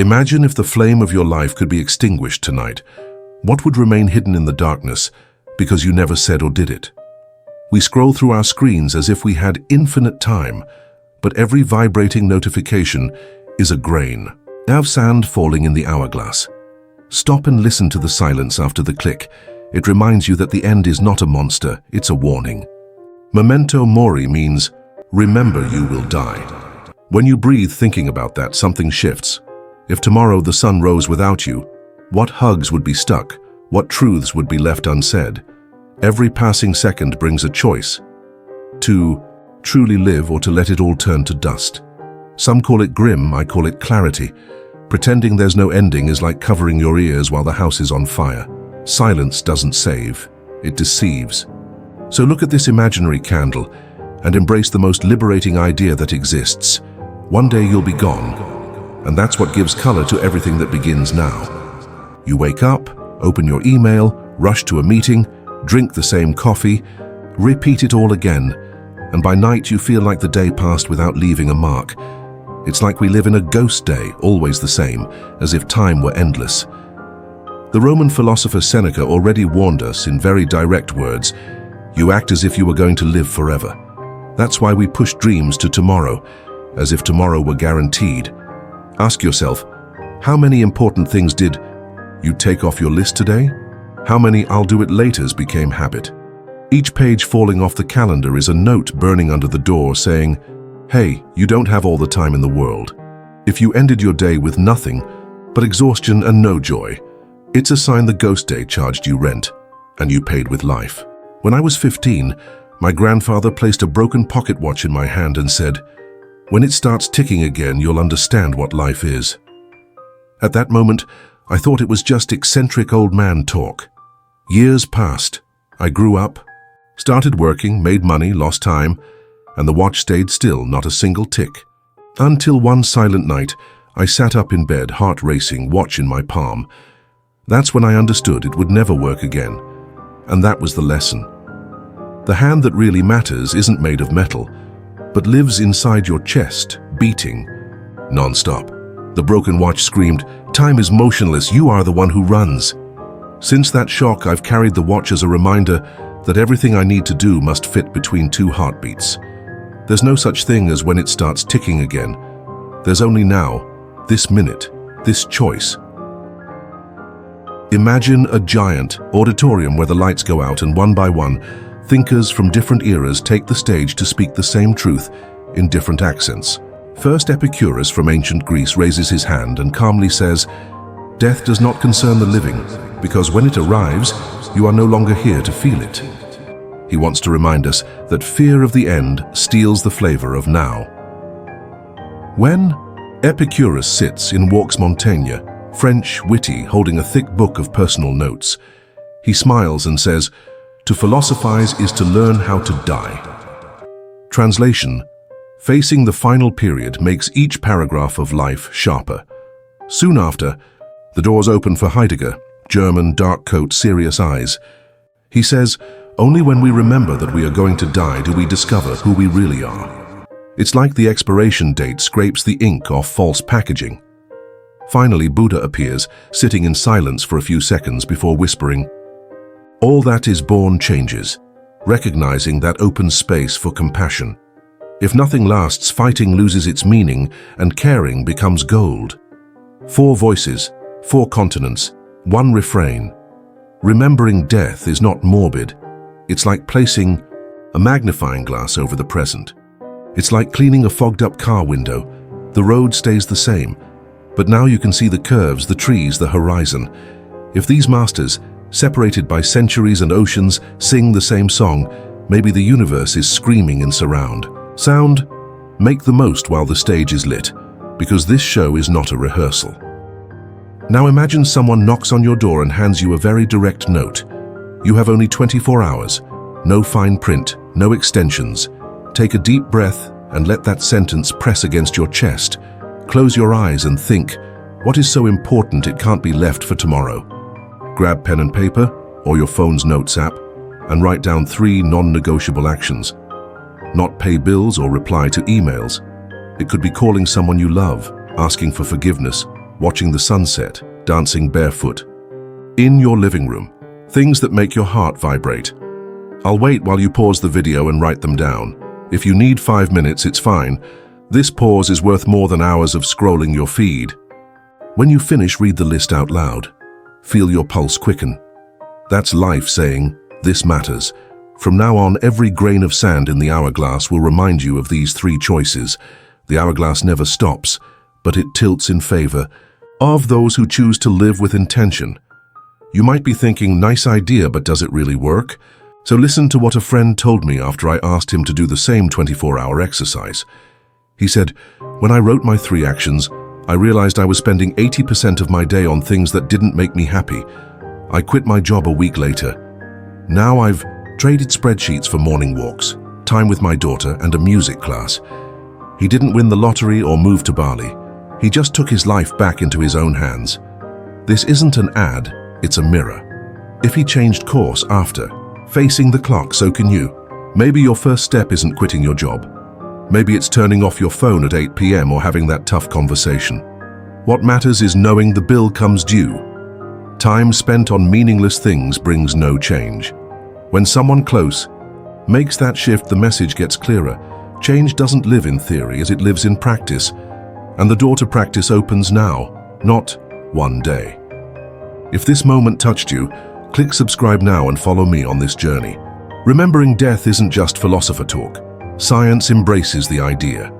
Imagine if the flame of your life could be extinguished tonight. What would remain hidden in the darkness because you never said or did it? We scroll through our screens as if we had infinite time, but every vibrating notification is a grain of sand falling in the hourglass. Stop and listen to the silence after the click. It reminds you that the end is not a monster, it's a warning. Memento mori means, remember you will die. When you breathe thinking about that, something shifts. If tomorrow the sun rose without you, what hugs would be stuck? What truths would be left unsaid? Every passing second brings a choice. To truly live or to let it all turn to dust. Some call it grim, I call it clarity. Pretending there's no ending is like covering your ears while the house is on fire. Silence doesn't save, it deceives. So look at this imaginary candle and embrace the most liberating idea that exists. One day you'll be gone, and that's what gives color to everything that begins now. You wake up, open your email, rush to a meeting, drink the same coffee, repeat it all again, and by night you feel like the day passed without leaving a mark. It's like we live in a ghost day, always the same, as if time were endless. The Roman philosopher Seneca already warned us in very direct words, you act as if you were going to live forever. That's why we push dreams to tomorrow, as if tomorrow were guaranteed. Ask yourself, how many important things did you take off your list today? How many I'll do it laters became habit? Each page falling off the calendar is a note burning under the door saying, hey, you don't have all the time in the world. If you ended your day with nothing but exhaustion and no joy, it's a sign the ghost day charged you rent, and you paid with life. When I was 15, my grandfather placed a broken pocket watch in my hand and said, when it starts ticking again, you'll understand what life is. At that moment, I thought it was just eccentric old man talk. Years passed. I grew up, started working, made money, lost time, and the watch stayed still, not a single tick. Until one silent night, I sat up in bed, heart racing, watch in my palm. That's when I understood it would never work again. And that was the lesson. The hand that really matters isn't made of metal, but lives inside your chest, beating, non-stop. The broken watch screamed, time is motionless, you are the one who runs. Since that shock, I've carried the watch as a reminder that everything I need to do must fit between two heartbeats. There's no such thing as when it starts ticking again. There's only now, this minute, this choice. Imagine a giant auditorium where the lights go out and one by one, thinkers from different eras take the stage to speak the same truth in different accents. First, Epicurus from ancient Greece raises his hand and calmly says, death does not concern the living, because when it arrives, you are no longer here to feel it. He wants to remind us that fear of the end steals the flavor of now. When Epicurus sits in walks Montaigne, French, witty, holding a thick book of personal notes, he smiles and says, to philosophize is to learn how to die. Translation, facing the final period makes each paragraph of life sharper. Soon after, the doors open for Heidegger, German, dark coat, serious eyes. He says, only when we remember that we are going to die do we discover who we really are. It's like the expiration date scrapes the ink off false packaging. Finally, Buddha appears, sitting in silence for a few seconds before whispering, all that is born changes, recognizing that opens space for compassion. If nothing lasts, fighting loses its meaning and caring becomes gold. 4 voices, 4 continents, 1 refrain. Remembering death is not morbid. It's like placing a magnifying glass over the present. It's like cleaning a fogged-up car window. The road stays the same, but now you can see the curves, the trees, the horizon. If these masters, separated by centuries and oceans, sing the same song, maybe the universe is screaming in surround sound. Make the most while the stage is lit, because this show is not a rehearsal. Now imagine someone knocks on your door and hands you a very direct note. You have only 24 hours, no fine print, no extensions. Take a deep breath and let that sentence press against your chest. Close your eyes and think, what is so important it can't be left for tomorrow? Grab pen and paper or your phone's notes app and write down 3 non-negotiable actions. Not pay bills or reply to emails. It could be calling someone you love, asking for forgiveness, watching the sunset, dancing barefoot. In your living room, things that make your heart vibrate. I'll wait while you pause the video and write them down. If you need 5 minutes, it's fine. This pause is worth more than hours of scrolling your feed. When you finish, read the list out loud. Feel your pulse quicken. That's life saying, this matters. From now on, every grain of sand in the hourglass will remind you of these 3 choices. The hourglass never stops, but it tilts in favor of those who choose to live with intention. You might be thinking, nice idea, but does it really work? So listen to what a friend told me after I asked him to do the same 24-hour exercise. He said, when I wrote my 3 actions, I realized I was spending 80% of my day on things that didn't make me happy. I quit my job a week later. Now I've traded spreadsheets for morning walks, time with my daughter, and a music class. He didn't win the lottery or move to Bali. He just took his life back into his own hands. This isn't an ad, it's a mirror. If he changed course after facing the clock, so can you. Maybe your first step isn't quitting your job. Maybe it's turning off your phone at 8 p.m. or having that tough conversation. What matters is knowing the bill comes due. Time spent on meaningless things brings no change. When someone close makes that shift, the message gets clearer. Change doesn't live in theory as it lives in practice. And the door to practice opens now, not one day. If this moment touched you, click subscribe now and follow me on this journey. Remembering death isn't just philosopher talk. Science embraces the idea.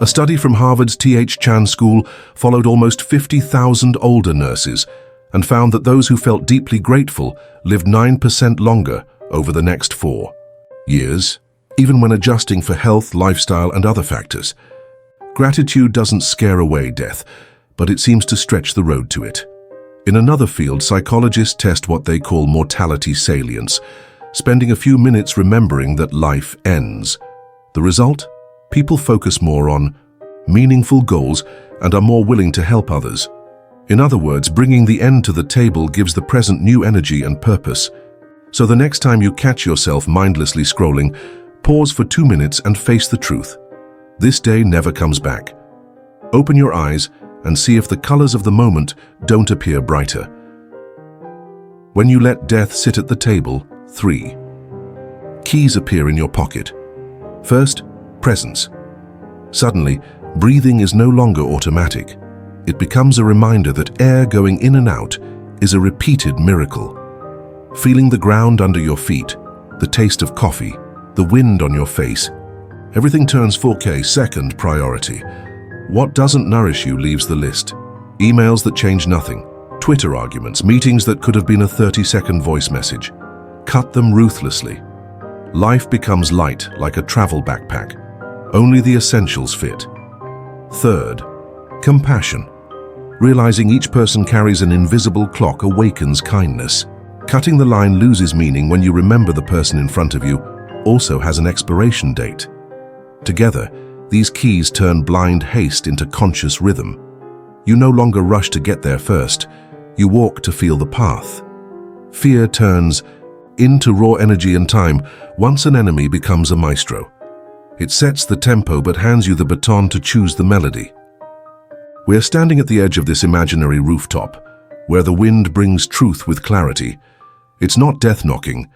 A study from Harvard's T.H. Chan School followed almost 50,000 older nurses and found that those who felt deeply grateful lived 9% longer over the next 4 years, even when adjusting for health, lifestyle, and other factors. Gratitude doesn't scare away death, but it seems to stretch the road to it. In another field, psychologists test what they call mortality salience, spending a few minutes remembering that life ends. The result? People focus more on meaningful goals and are more willing to help others. In other words, bringing the end to the table gives the present new energy and purpose. So the next time you catch yourself mindlessly scrolling, pause for 2 minutes and face the truth. This day never comes back. Open your eyes and see if the colors of the moment don't appear brighter. When you let death sit at the table, 3 keys appear in your pocket. First, presence. Suddenly, breathing is no longer automatic. It becomes a reminder that air going in and out is a repeated miracle. Feeling the ground under your feet, the taste of coffee, the wind on your face. Everything turns 4K. Second, priority. What doesn't nourish you leaves the list. Emails that change nothing, Twitter arguments, meetings that could have been a 30-second voice message. Cut them ruthlessly. Life becomes light, like a travel backpack. Only the essentials fit. Third, compassion. Realizing each person carries an invisible clock awakens kindness. Cutting the line loses meaning when you remember the person in front of you also has an expiration date. Together, these keys turn blind haste into conscious rhythm. You no longer rush to get there first. You walk to feel the path. Fear turns into raw energy and time once an enemy becomes a maestro. It sets the tempo but hands you the baton to choose the melody. We are standing at the edge of this imaginary rooftop, where the wind brings truth with clarity. It's not death knocking,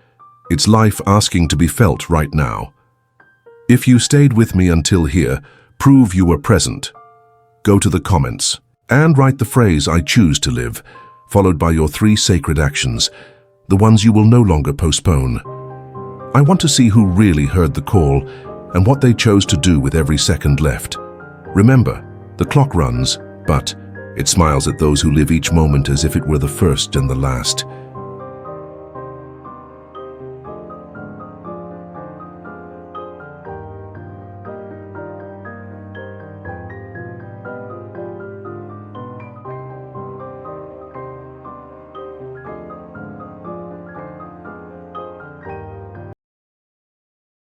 it's life asking to be felt right now. If you stayed with me until here, prove you were present. Go to the comments and write the phrase, I choose to live, followed by your 3 sacred actions, the ones you will no longer postpone. I want to see who really heard the call and what they chose to do with every second left. Remember, the clock runs, but it smiles at those who live each moment as if it were the first and the last.